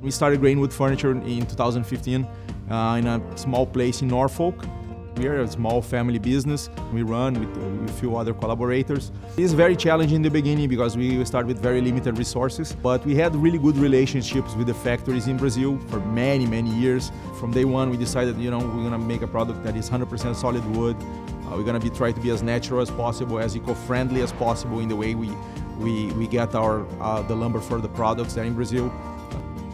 We started growing wood furniture in 2015 in a small place in Norfolk. We are a small family business. We run with a few other collaborators. It's very challenging in the beginning because we start with very limited resources, but we had really good relationships with the factories in Brazil for many, many years. From day one, we decided, we're gonna make a product that is 100% solid wood. We're gonna try to be as natural as possible, as eco-friendly as possible in the way we get the lumber for the products there in Brazil.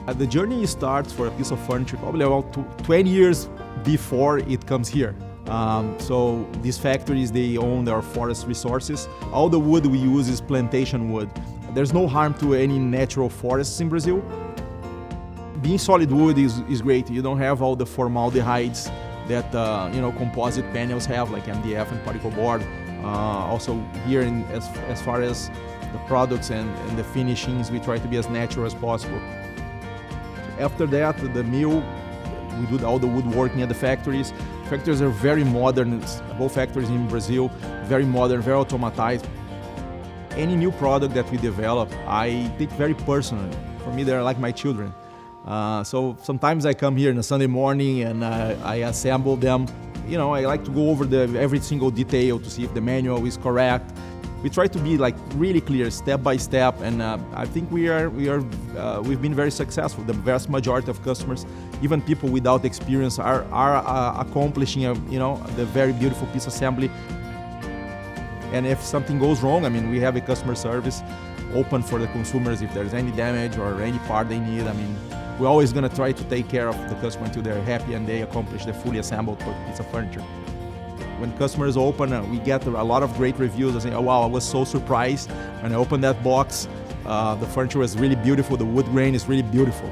The journey starts for a piece of furniture probably about 20 years before it comes here. So these factories, they own their forest resources. All the wood we use is plantation wood. There's no harm to any natural forests in Brazil. Being solid wood is great. You don't have all the formaldehydes that composite panels have, like MDF and particle board. Also here, as far as the products and the finishings, we try to be as natural as possible. After that, the mill, we do all the woodworking at the factories. Factories are very modern, both factories in Brazil, very modern, very automatized. Any new product that we develop, I take very personally. For me, they're like my children. So sometimes I come here on a Sunday morning and I assemble them. I like to go over every single detail to see if the manual is correct. We try to be really clear, step by step, and I think we've been very successful. The vast majority of customers, even people without experience, are accomplishing the very beautiful piece assembly. And if something goes wrong, we have a customer service open for the consumers if there's any damage or any part they need. We're always going to try to take care of the customer until they're happy and they accomplish the fully assembled piece of furniture. When customers open, we get a lot of great reviews. They say, "Oh wow, I was so surprised when I opened that box. The furniture was really beautiful. The wood grain is really beautiful."